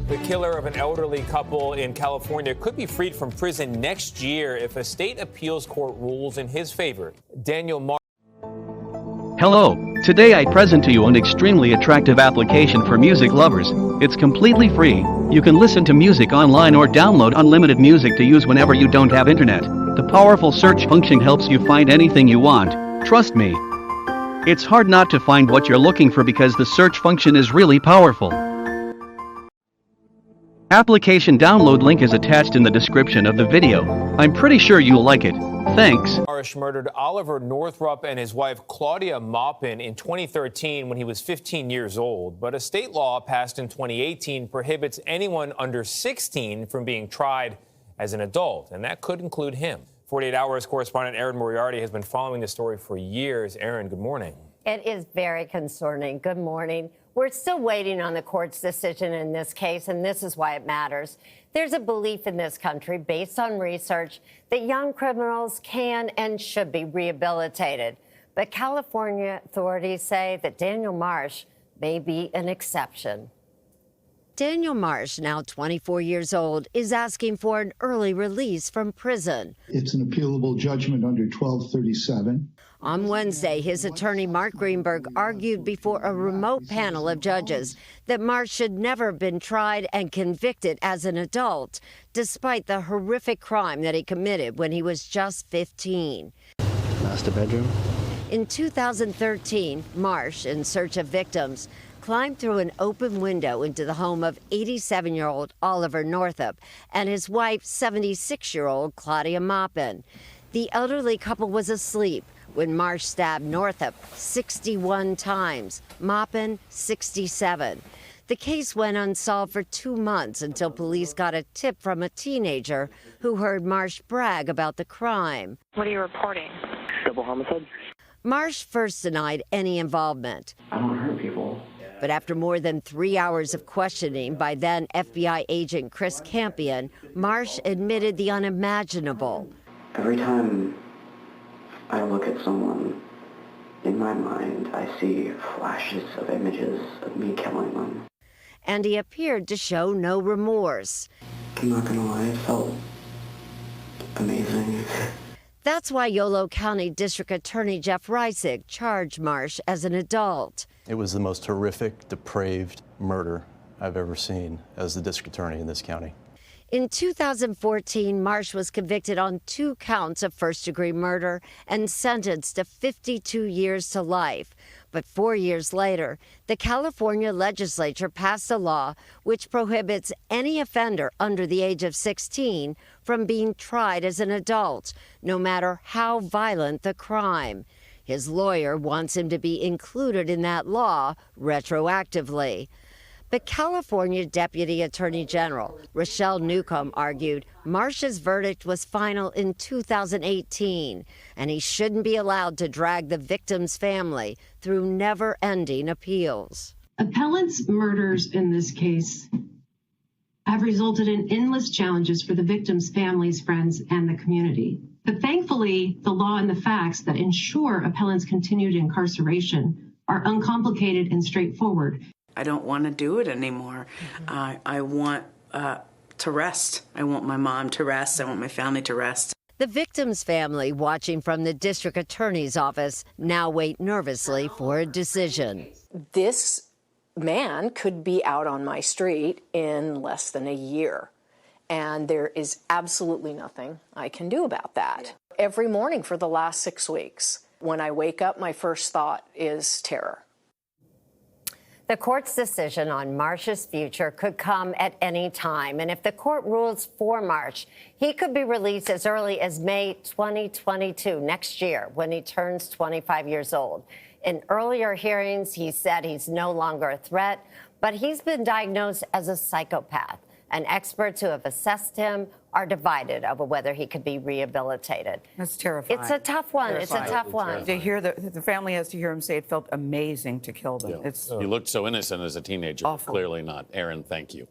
The killer of an elderly couple in California could be freed from prison next year if a state appeals court rules in his favor. Daniel Marsh. Hello, today I present to you an extremely attractive application for music lovers. It's completely free. You can listen to music online or download unlimited music to use whenever you don't have internet. The powerful search function helps you find anything you want. Trust me. It's hard not to find what you're looking for because the search function is really powerful. Application download link is attached in the description of the video. I'm pretty sure you'll like it. Thanks. Marsh murdered Oliver Northrup and his wife Claudia Maupin in 2013 when he was 15 years old. But a state law passed in 2018 prohibits anyone under 16 from being tried as an adult, and that could include him. 48 Hours correspondent Erin Moriarty has been following this story for years. Erin, good morning. It is very concerning. Good morning. We're still waiting on the court's decision in this case, and this is why it matters. There's a belief in this country, based on research, that young criminals can and should be rehabilitated. But California authorities say that Daniel Marsh may be an exception. Daniel Marsh, now 24 years old, is asking for an early release from prison. It's an appealable judgment under 1237. On Wednesday, his attorney, Mark Greenberg, argued before a remote panel of judges that Marsh should never have been tried and convicted as an adult, despite the horrific crime that he committed when he was just 15. Master bedroom. In 2013, Marsh, in search of victims, climbed through an open window into the home of 87-year-old Oliver Northup and his wife, 76-year-old Claudia Maupin. The elderly couple was asleep when Marsh stabbed Northup 61 times, Maupin 67. The case went unsolved for 2 months until police got a tip from a teenager who heard Marsh brag about the crime. What are you reporting? Double homicide. Marsh first denied any involvement. I don't hurt people. But after more than 3 hours of questioning by then FBI agent Chris Campion, Marsh admitted the unimaginable. Every time I look at someone, in my mind, I see flashes of images of me killing them. And he appeared to show no remorse. I'm not gonna lie, it felt amazing. That's why Yolo County District Attorney Jeff Reisig charged Marsh as an adult. It was the most horrific, depraved murder I've ever seen as the district attorney in this county. In 2014, Marsh was convicted on 2 counts of first-degree murder and sentenced to 52 years to life. But 4 years later, the California legislature passed a law which prohibits any offender under the age of 16 from being tried as an adult, no matter how violent the crime. His lawyer wants him to be included in that law retroactively. But California Deputy Attorney General Rochelle Newcomb argued Marsh's verdict was final in 2018, and he shouldn't be allowed to drag the victim's family through never-ending appeals. Appellant's murders in this case have resulted in endless challenges for the victims' families, friends, and the community. But thankfully, the law and the facts that ensure appellant's continued incarceration are uncomplicated and straightforward. I don't want to do it anymore. I want to rest. I want my mom to rest. I want my family to rest. The victim's family, watching from the district attorney's office, now wait nervously for a decision. This man could be out on my street in less than a year, and there is absolutely nothing I can do about that. Every morning for the last 6 weeks, when I wake up, my first thought is terror. The court's decision on Marsh's future could come at any time. And if the court rules for Marsh, he could be released as early as May 2022, next year, when he turns 25 years old. In earlier hearings, he said he's no longer a threat, but he's been diagnosed as a psychopath. And experts who have assessed him are divided over whether he could be rehabilitated. That's terrifying. It's a tough one. Terrifying. It's a tough one. To hear the family has to hear him say it felt amazing to kill them. Yeah. He looked so innocent as a teenager. Awful. Clearly not. Erin, thank you.